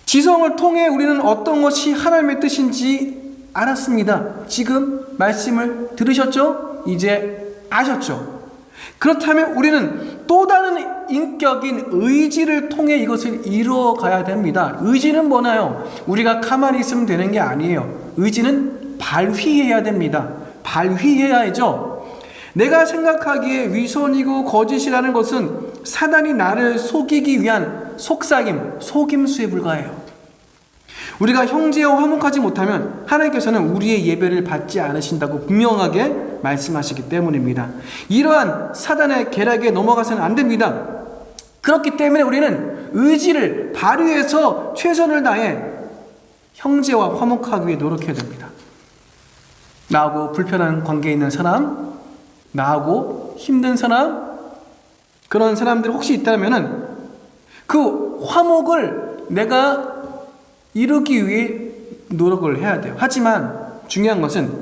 지성을 통해 우리는 어떤 것이 하나님의 뜻인지 알았습니다. 지금 말씀을 들으셨죠? 이제 아셨죠? 그렇다면 우리는 또 다른 인격인 의지를 통해 이것을 이루어 가야 됩니다. 의지는 뭐나요? 우리가 가만히 있으면 되는 게 아니에요. 의지는 발휘해야 됩니다. 발휘해야죠. 내가 생각하기에 위선이고 거짓이라는 것은 사단이 나를 속이기 위한 속삭임, 속임수에 불과해요. 우리가 형제와 화목하지 못하면 하나님께서는 우리의 예배를 받지 않으신다고 분명하게 말씀하시기 때문입니다. 이러한 사단의 계략에 넘어가서는 안 됩니다. 그렇기 때문에 우리는 의지를 발휘해서 최선을 다해 형제와 화목하기 위해 노력해야 됩니다. 나하고 불편한 관계에 있는 사람, 나하고 힘든 사람, 그런 사람들이 혹시 있다면 그 화목을 내가 이루기 위해 노력을 해야 돼요. 하지만 중요한 것은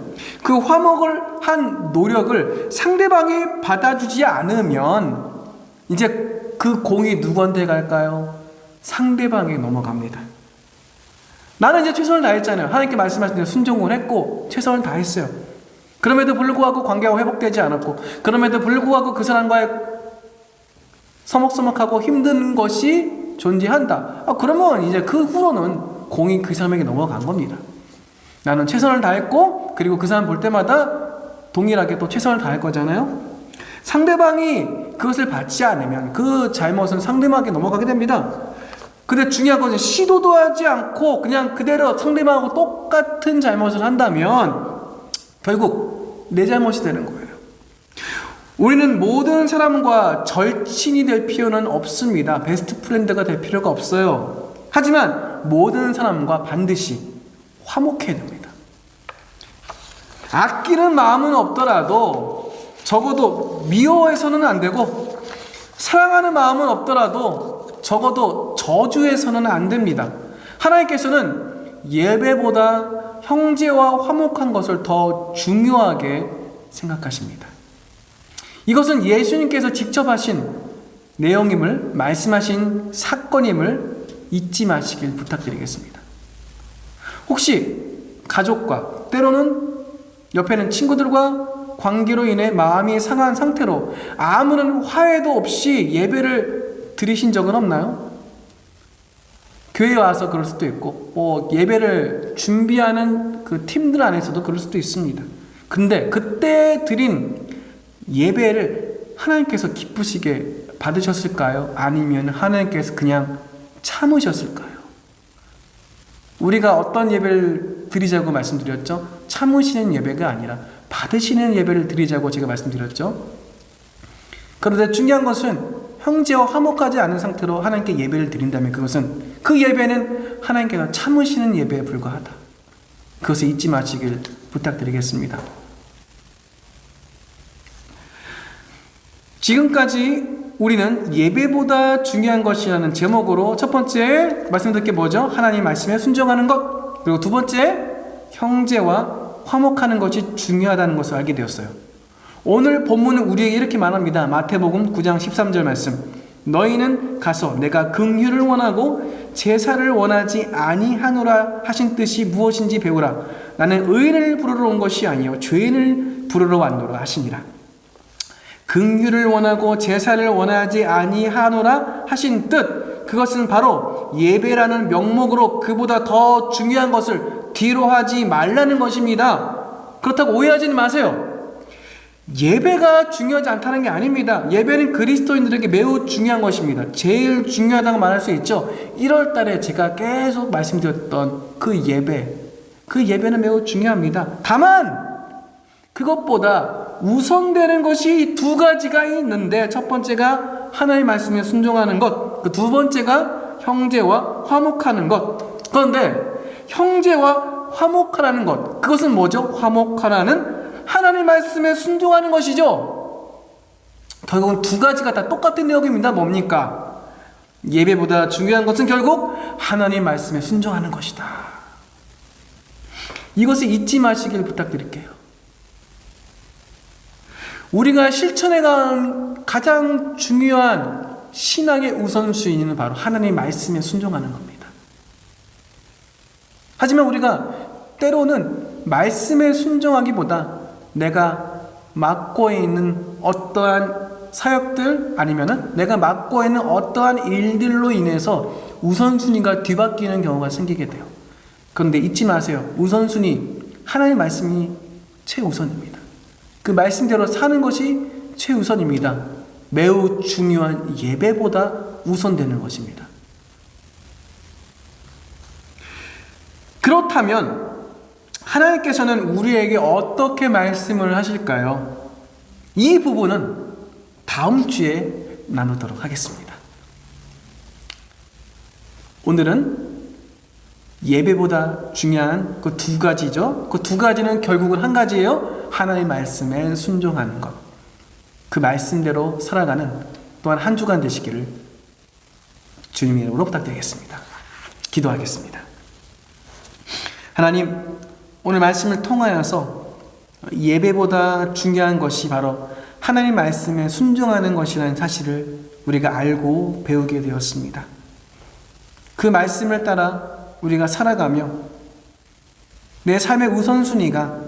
그 화목을 한 노력을 상대방이 받아주지 않으면 이제 그 공이 누구한테 갈까요? 상대방에 넘어갑니다. 나는 이제 최선을 다했잖아요. 하나님께 말씀하신 대로 순종을 했고 최선을 다했어요. 그럼에도 불구하고 관계가 회복되지 않았고, 그럼에도 불구하고 그 사람과의 서먹서먹하고 힘든 것이 존재한다. 그러면 이제 그 후로는 공이 그 사람에게 넘어간 겁니다. 나는 최선을 다했고, 그리고 그 사람 볼 때마다 동일하게 또 최선을 다할 거잖아요. 상대방이 그것을 받지 않으면 그 잘못은 상대방에게 넘어가게 됩니다. 근데 중요한 것은 시도도 하지 않고 그냥 그대로 상대방하고 똑같은 잘못을 한다면 결국 내 잘못이 되는 거예요. 우리는 모든 사람과 절친이 될 필요는 없습니다. 베스트 프렌드가 될 필요가 없어요. 하지만 모든 사람과 반드시 화목해야 됩니다. 아끼는 마음은 없더라도 적어도 미워해서는 안 되고, 사랑하는 마음은 없더라도 적어도 저주해서는 안 됩니다. 하나님께서는 예배보다 형제와 화목한 것을 더 중요하게 생각하십니다. 이것은 예수님께서 직접 하신 내용임을, 말씀하신 사건임을 잊지 마시길 부탁드리겠습니다. 혹시 가족과, 때로는 옆에는 친구들과 관계로 인해 마음이 상한 상태로 아무런 화해도 없이 예배를 드리신 적은 없나요? 교회에 와서 그럴 수도 있고, 예배를 준비하는 그 팀들 안에서도 그럴 수도 있습니다. 근데 그때 드린 예배를 하나님께서 기쁘시게 받으셨을까요? 아니면 하나님께서 그냥 참으셨을까요? 우리가 어떤 예배를 드리자고 말씀드렸죠? 참으시는 예배가 아니라 받으시는 예배를 드리자고 제가 말씀드렸죠? 그런데 중요한 것은 형제와 화목하지 않은 상태로 하나님께 예배를 드린다면 그것은, 그 예배는 하나님께서 참으시는 예배에 불과하다. 그것을 잊지 마시길 부탁드리겠습니다. 지금까지 우리는 예배보다 중요한 것이라는 제목으로 첫 번째 말씀드릴 게 뭐죠? 하나님 말씀에 순종하는 것. 그리고 두 번째, 형제와 화목하는 것이 중요하다는 것을 알게 되었어요. 오늘 본문은 우리에게 이렇게 말합니다. 마태복음 9장 13절 말씀. 너희는 가서 내가 긍휼을 원하고 제사를 원하지 아니하노라 하신 뜻이 무엇인지 배우라. 나는 의인을 부르러 온 것이 아니요 죄인을 부르러 왔노라 하시니라. 긍휼을 원하고 제사를 원하지 아니하노라 하신 뜻, 그것은 바로 예배라는 명목으로 그보다 더 중요한 것을 뒤로 하지 말라는 것입니다. 그렇다고 오해하지 마세요. 예배가 중요하지 않다는 게 아닙니다. 예배는 그리스도인들에게 매우 중요한 것입니다. 제일 중요하다고 말할 수 있죠. 1월 달에 제가 계속 말씀드렸던 그 예배는 매우 중요합니다. 다만 그것보다 우선되는 것이 두 가지가 있는데, 첫 번째가 하나님의 말씀에 순종하는 것, 그 두 번째가 형제와 화목하는 것. 그런데 형제와 화목하라는 것, 그것은 뭐죠? 화목하라는 하나님 말씀에 순종하는 것이죠. 결국은 두 가지가 다 똑같은 내용입니다. 뭡니까? 예배보다 중요한 것은 결국 하나님 말씀에 순종하는 것이다. 이것을 잊지 마시길 부탁드릴게요. 우리가 실천해가는 가장 중요한 신앙의 우선순위는 바로 하나님 말씀에 순종하는 겁니다. 하지만 우리가 때로는 말씀에 순종하기보다 내가 맡고 있는 어떠한 사역들, 아니면은 내가 맡고 있는 어떠한 일들로 인해서 우선순위가 뒤바뀌는 경우가 생기게 돼요. 그런데 잊지 마세요. 우선순위, 하나님의 말씀이 최우선입니다. 그 말씀대로 사는 것이 최우선입니다. 매우 중요한 예배보다 우선되는 것입니다. 그렇다면 하나님께서는 우리에게 어떻게 말씀을 하실까요? 이 부분은 다음 주에 나누도록 하겠습니다. 오늘은 예배보다 중요한 그 두 가지죠. 그 두 가지는 결국은 한 가지예요. 하나님의 말씀에 순종하는 것. 그 말씀대로 살아가는 또한 한 주간 되시기를 주님의 이름으로 부탁드리겠습니다. 기도하겠습니다. 하나님, 오늘 말씀을 통하여서 예배보다 중요한 것이 바로 하나님 말씀에 순종하는 것이라는 사실을 우리가 알고 배우게 되었습니다. 그 말씀을 따라 우리가 살아가며 내 삶의 우선순위가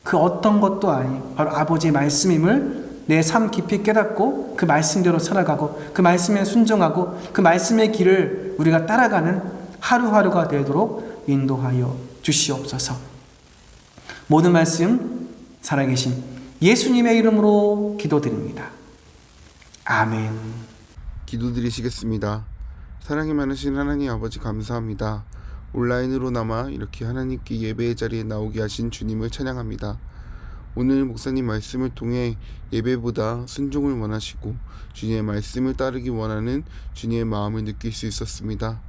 그 어떤 것도 아닌 바로 아버지의 말씀임을 내 삶 깊이 깨닫고 그 말씀대로 살아가고 그 말씀에 순종하고 그 말씀의 길을 우리가 따라가는 하루하루가 되도록 인도하여 주시옵소서. 모든 말씀 살아계신 예수님의 이름으로 기도드립니다. 아멘. 기도드리시겠습니다. 사랑이 많으신 하나님 아버지, 감사합니다. 온라인으로나마 이렇게 하나님께 예배의 자리에 나오게 하신 주님을 찬양합니다. 오늘 목사님 말씀을 통해 예배보다 순종을 원하시고 주님의 말씀을 따르기 원하는 주님의 마음을 느낄 수 있었습니다.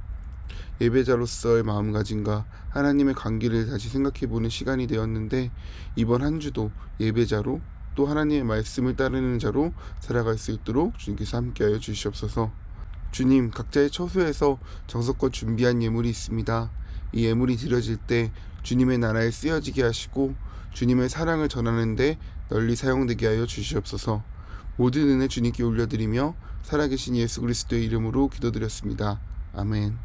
예배자로서의 마음가짐과 하나님의 관계를 다시 생각해보는 시간이 되었는데, 이번 한 주도 예배자로 또 하나님의 말씀을 따르는 자로 살아갈 수 있도록 주님께서 함께하여 주시옵소서. 주님, 각자의 처소에서 정성껏 준비한 예물이 있습니다. 이 예물이 드려질 때 주님의 나라에 쓰여지게 하시고 주님의 사랑을 전하는 데 널리 사용되게 하여 주시옵소서. 모든 은혜 주님께 올려드리며 살아계신 예수 그리스도의 이름으로 기도드렸습니다. 아멘.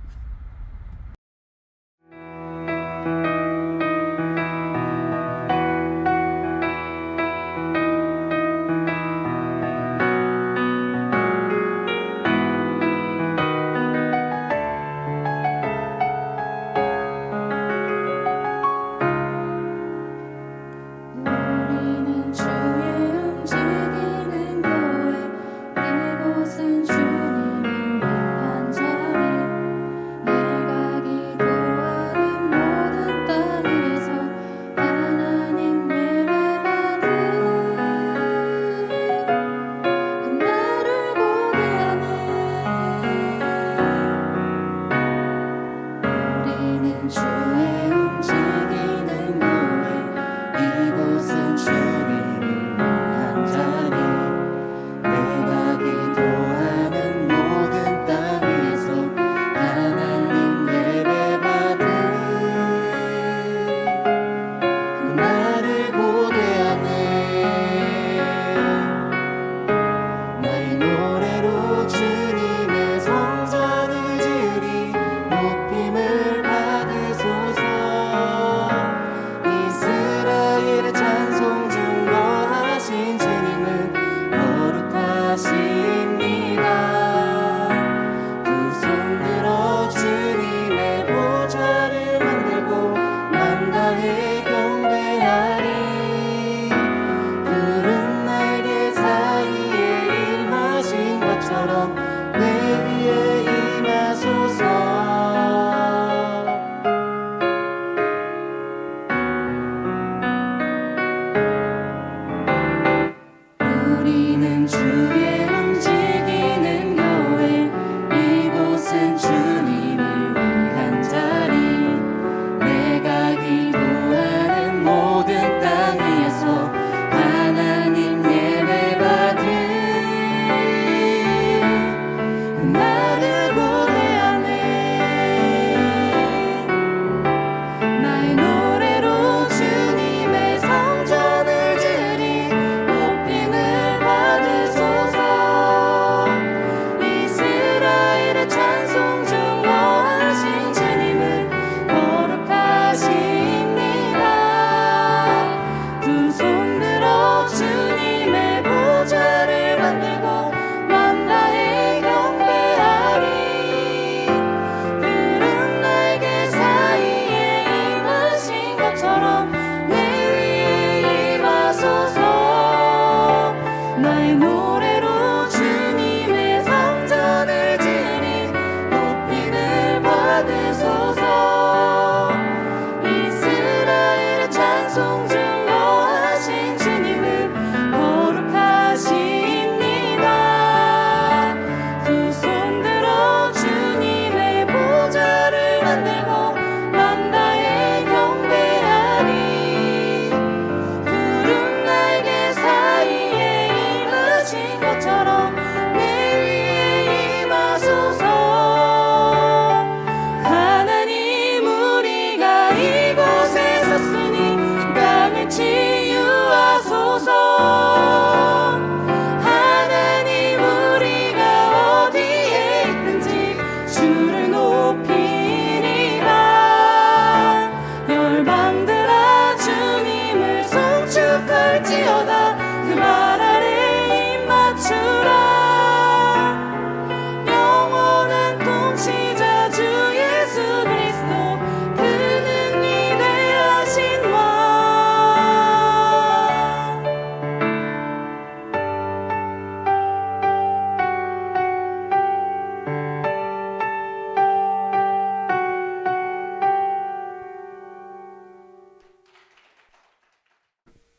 우리는 주의 움직이는 교회, 이곳은 주님을 위한 자리.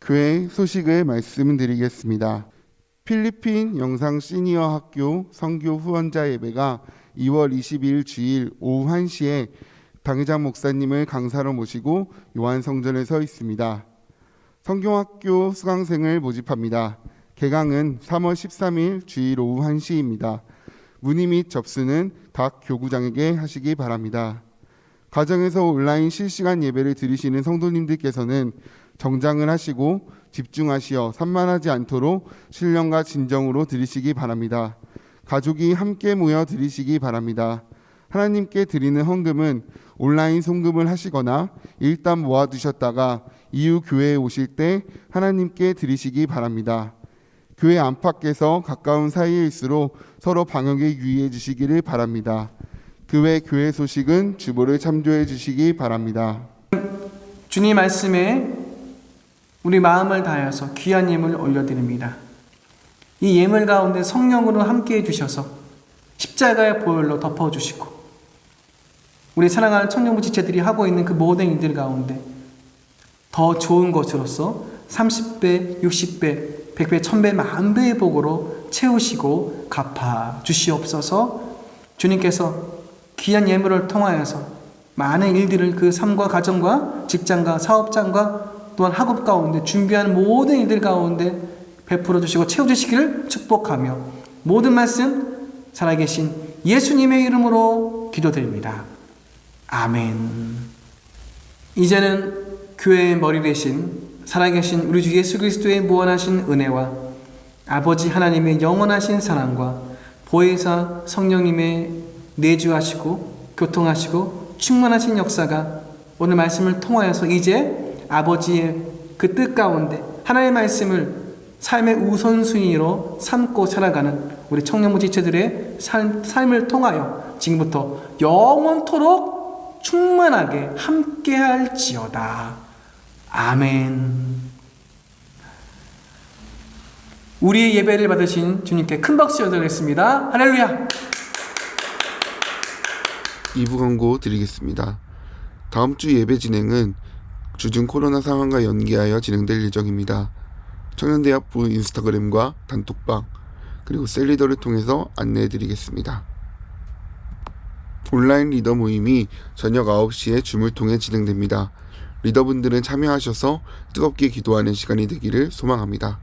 교회 소식을 말씀드리겠습니다. 필리핀 영상 시니어 학교 선교 후원자 예배가 2월 22일 주일 오후 1시에 당회장 목사님을 강사로 모시고 요한성전에 서 있습니다. 성경학교 수강생을 모집합니다. 개강은 3월 13일 주일 오후 1시입니다. 문의 및 접수는 각 교구장에게 하시기 바랍니다. 가정에서 온라인 실시간 예배를 드리시는 성도님들께서는 정장을 하시고 집중하시어 산만하지 않도록 신령과 진정으로 드리시기 바랍니다. 가족이 함께 모여 드리시기 바랍니다. 하나님께 드리는 헌금은 온라인 송금을 하시거나 일단 모아두셨다가 이후 교회에 오실 때 하나님께 드리시기 바랍니다. 교회 안팎에서 가까운 사이일수록 서로 방역에 유의해 주시기를 바랍니다. 그 외 교회 소식은 주보를 참조해 주시기 바랍니다. 주님 말씀에 우리 마음을 다하여서 귀한 예물 올려드립니다. 이 예물 가운데 성령으로 함께해 주셔서 십자가의 보혈로 덮어주시고 우리 사랑하는 청년부 지체들이 하고 있는 그 모든 일들 가운데 더 좋은 것으로서 30배, 60배, 100배, 1000배, 만배의 복으로 채우시고 갚아주시옵소서. 주님께서 귀한 예물을 통하여서 많은 일들을 그 삶과 가정과 직장과 사업장과 또한 학업 가운데 준비하는 모든 일들 가운데 베풀어 주시고 채워주시기를 축복하며 모든 말씀 살아계신 예수님의 이름으로 기도드립니다. 아멘. 이제는 교회의 머리 되신 살아계신 우리 주 예수 그리스도의 무한하신 은혜와 아버지 하나님의 영원하신 사랑과 보혜사 성령님의 내주하시고 교통하시고 충만하신 역사가 오늘 말씀을 통하여서 이제 아버지의 그 뜻 가운데 하나님의 말씀을 삶의 우선순위로 삼고 살아가는 우리 청년부 지체들의 삶을 통하여 지금부터 영원토록 충만하게 함께할지어다. 아멘. 우리의 예배를 받으신 주님께 큰 박수 드리겠습니다. 할렐루야. 2부 광고 드리겠습니다. 다음 주 예배 진행은 주중 코로나 상황과 연계하여 진행될 예정입니다. 청년대학부 인스타그램과 단톡방 그리고 셀리더를 통해서 안내해 드리겠습니다. 온라인 리더 모임이 저녁 9시에 줌을 통해 진행됩니다. 리더분들은 참여하셔서 뜨겁게 기도하는 시간이 되기를 소망합니다.